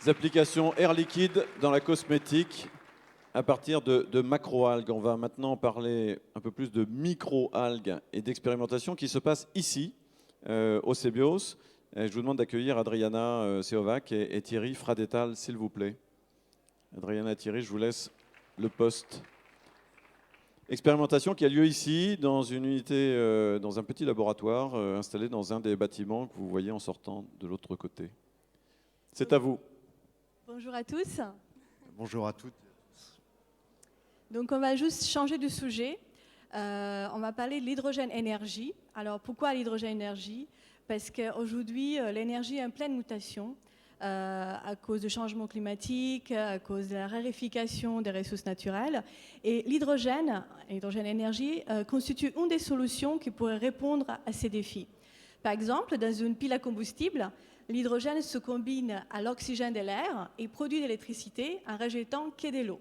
applications air liquide dans la cosmétique à partir de macroalgues. On va maintenant parler un peu plus de microalgues et d'expérimentation qui se passent ici, au CBIOS. Et je vous demande d'accueillir Adriana Seovac et Thierry Fradetal, s'il vous plaît. Adriana et Thierry, je vous laisse le poste. Expérimentation qui a lieu ici, dans une unité, dans un petit laboratoire installé dans un des bâtiments que vous voyez en sortant de l'autre côté. C'est à vous. Bonjour à tous. Bonjour à toutes. Donc on va juste changer de sujet. On va parler de l'hydrogène énergie. Alors pourquoi l'hydrogène énergie? Parce qu'aujourd'hui, l'énergie est en pleine mutation à cause du changement climatique, à cause de la raréfaction des ressources naturelles. Et l'hydrogène énergie, constitue une des solutions qui pourrait répondre à ces défis. Par exemple, dans une pile à combustible, l'hydrogène se combine à l'oxygène de l'air et produit de l'électricité en rejetant que de l'eau.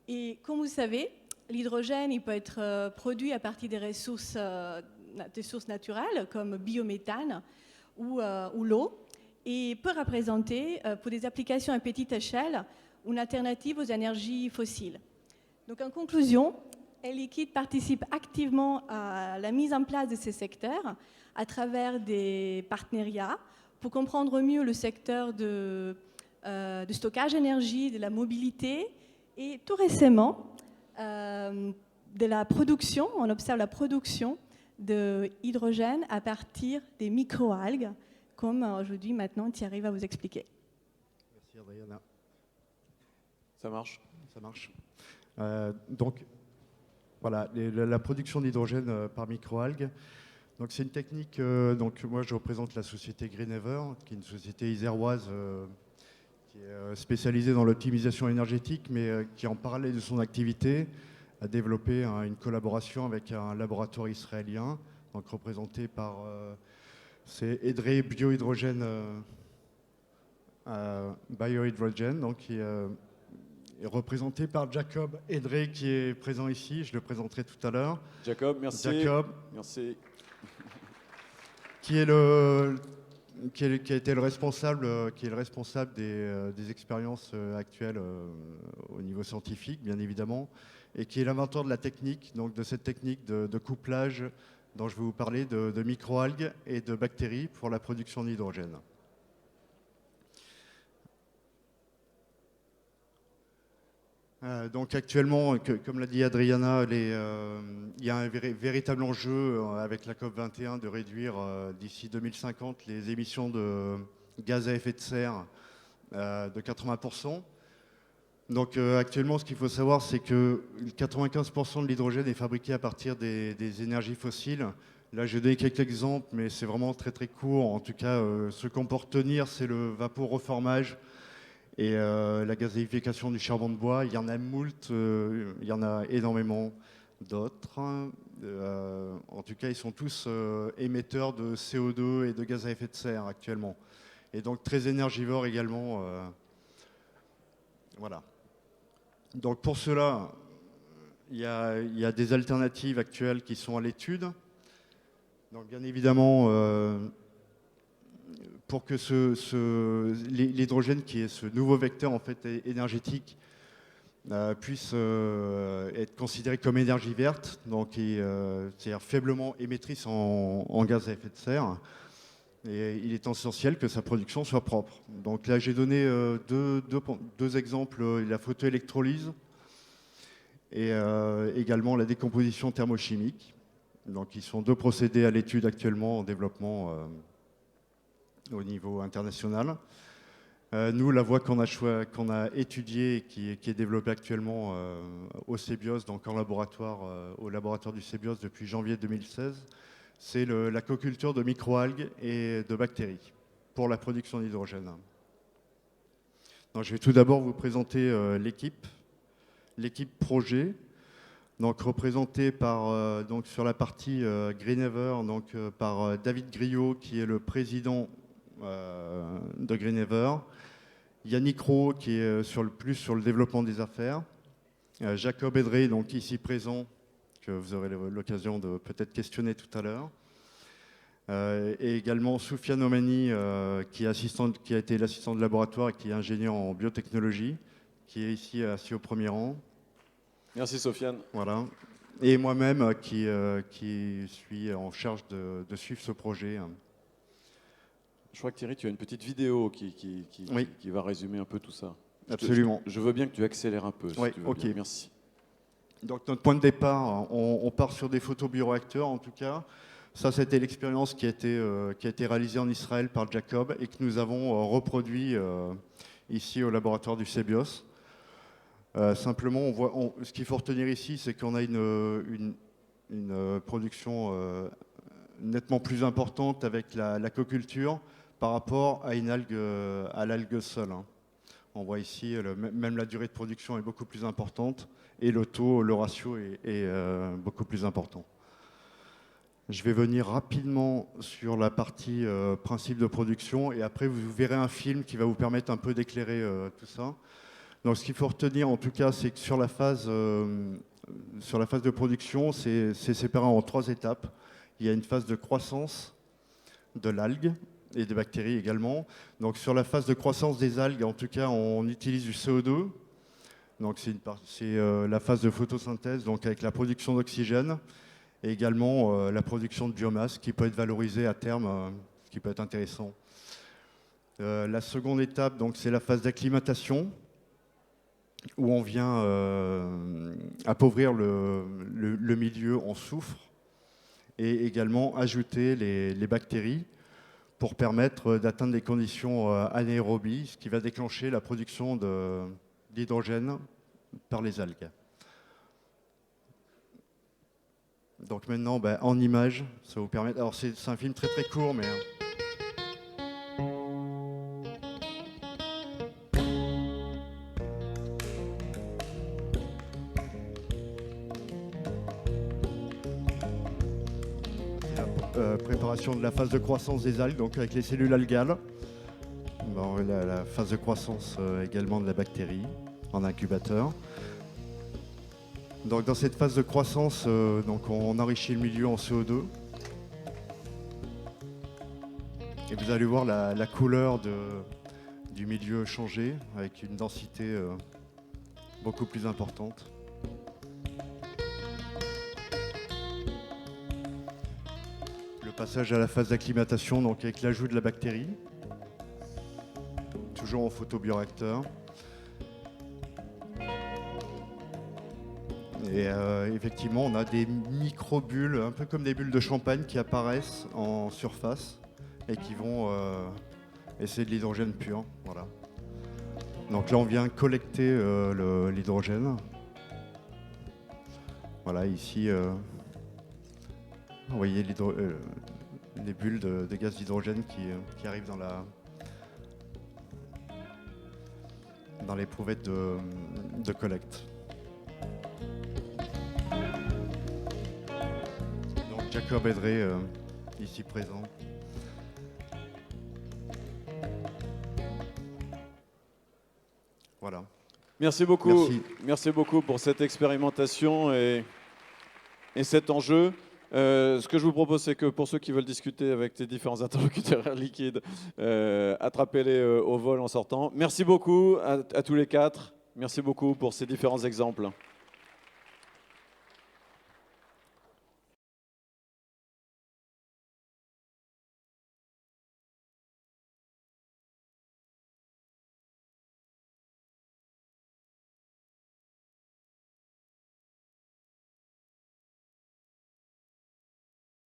Et comme vous savez, l'hydrogène il peut être produit à partir des ressources naturelles comme biométhane ou l'eau et peut représenter pour des applications à petite échelle une alternative aux énergies fossiles. Donc en conclusion, Air Liquide participe activement à la mise en place de ces secteurs à travers des partenariats pour comprendre mieux le secteur de stockage d'énergie, de la mobilité et tout récemment de la production. On observe la production de hydrogène à partir des microalgues, comme aujourd'hui maintenant Thierry va vous expliquer. Merci Adriana. Ça marche? Ça marche. Donc voilà, la production d'hydrogène par microalgues. Donc c'est une technique. Donc moi je représente la société Greenever, qui est une société iséroise qui est spécialisée dans l'optimisation énergétique, mais qui en parallèle de son activité a développé une collaboration avec un laboratoire israélien, donc représenté par c'est Edrei Biohydrogène Biohydrogen, donc qui est représenté par Jacob Edrei qui est présent ici. Je le présenterai tout à l'heure. Jacob, merci. Jacob, merci. qui a été le responsable, des expériences actuelles au niveau scientifique, bien évidemment, et qui est l'inventeur de la technique, donc de cette technique de couplage dont je vais vous parler, de microalgues et de bactéries pour la production d'hydrogène. Donc actuellement, comme l'a dit Adriana, il y a un véritable enjeu avec la COP21 de réduire d'ici 2050 les émissions de gaz à effet de serre de 80%. Donc actuellement, ce qu'il faut savoir, c'est que 95% de l'hydrogène est fabriqué à partir des énergies fossiles. Là, je vais donner quelques exemples, mais c'est vraiment très très court. En tout cas, ce qu'on peut retenir, c'est le vaporeformage et la gazéification du charbon de bois. Il y en a moult, il y en a énormément d'autres. En tout cas, ils sont tous émetteurs de CO2 et de gaz à effet de serre actuellement. Et donc très énergivores également. Voilà. Donc pour cela, il y a des alternatives actuelles qui sont à l'étude. Donc bien évidemment, pour que l'hydrogène, qui est ce nouveau vecteur en fait énergétique, puisse être considéré comme énergie verte, donc c'est-à-dire faiblement émettrice en gaz à effet de serre. Et il est essentiel que sa production soit propre. Donc là, j'ai donné deux exemples, la photoélectrolyse et également la décomposition thermochimique. Donc ils sont deux procédés à l'étude actuellement en développement au niveau international. Nous, la voie qu'on a étudiée et qui est développée actuellement au CBIOS, donc au laboratoire du CBIOS depuis janvier 2016, c'est la coculture de microalgues et de bactéries pour la production d'hydrogène. Donc, je vais tout d'abord vous présenter l'équipe projet, donc représentée par, donc sur la partie Greenever, donc par David Griot, qui est le président de Greenever, Yannick Rowe, qui est plus sur le développement des affaires, Jacob Edrei, donc ici présent, que vous aurez l'occasion de peut-être questionner tout à l'heure, Et également Soufiane Omani, qui a été l'assistant de laboratoire et qui est ingénieur en biotechnologie, qui est ici assis au premier rang. Merci Sofiane. Voilà. Et moi-même qui suis en charge de suivre ce projet. Je crois que Thierry, tu as une petite vidéo qui va résumer un peu tout ça. Absolument. Je veux bien que tu accélères un peu, si Oui, tu veux ok. bien. Merci. Donc notre point de départ, on part sur des photobioréacteurs en tout cas. Ça, c'était l'expérience qui a été réalisée en Israël par Jacob et que nous avons reproduit ici au laboratoire du CBIOS. Simplement, ce qu'il faut retenir ici, c'est qu'on a une production nettement plus importante avec l'aquaculture par rapport à l'algue seule. On voit ici, même la durée de production est beaucoup plus importante et le ratio est beaucoup plus important. Je vais venir rapidement sur la partie principe de production et après vous verrez un film qui va vous permettre un peu d'éclairer tout ça. Donc ce qu'il faut retenir en tout cas, c'est que sur la phase de production, c'est séparé en 3 étapes. Il y a une phase de croissance de l'algue et des bactéries également. Donc sur la phase de croissance des algues, en tout cas, on utilise du CO2. Donc c'est la phase de photosynthèse, donc avec la production d'oxygène et également la production de biomasse qui peut être valorisée à terme, ce qui peut être intéressant. La seconde étape, donc, c'est la phase d'acclimatation où on vient appauvrir le milieu en soufre et également ajouter les bactéries pour permettre d'atteindre des conditions anaérobies, ce qui va déclencher la production d'hydrogène par les algues. Donc maintenant, en images, ça vous permet... Alors c'est un film très très court, mais... préparation de la phase de croissance des algues, donc avec les cellules algales. Bon, la phase de croissance également de la bactérie en incubateur. Donc dans cette phase de croissance, donc on enrichit le milieu en CO2. Et vous allez voir la couleur du milieu changer avec une densité beaucoup plus importante. Le passage à la phase d'acclimatation, donc avec l'ajout de la bactérie, toujours en photobioréacteur. Et effectivement, on a des micro-bulles, un peu comme des bulles de champagne qui apparaissent en surface et qui vont essayer de l'hydrogène pur. Voilà. Donc là, on vient collecter l'hydrogène. Voilà, ici, vous voyez les bulles de gaz d'hydrogène qui arrivent dans l'éprouvettes de collecte. Donc Jacob Edré, ici présent. Voilà. Merci beaucoup. Merci beaucoup pour cette expérimentation et cet enjeu. Ce que je vous propose, c'est que pour ceux qui veulent discuter avec tes différents interlocuteurs Air Liquide, attrapez-les au vol en sortant. Merci beaucoup à tous les 4. Merci beaucoup pour ces différents exemples.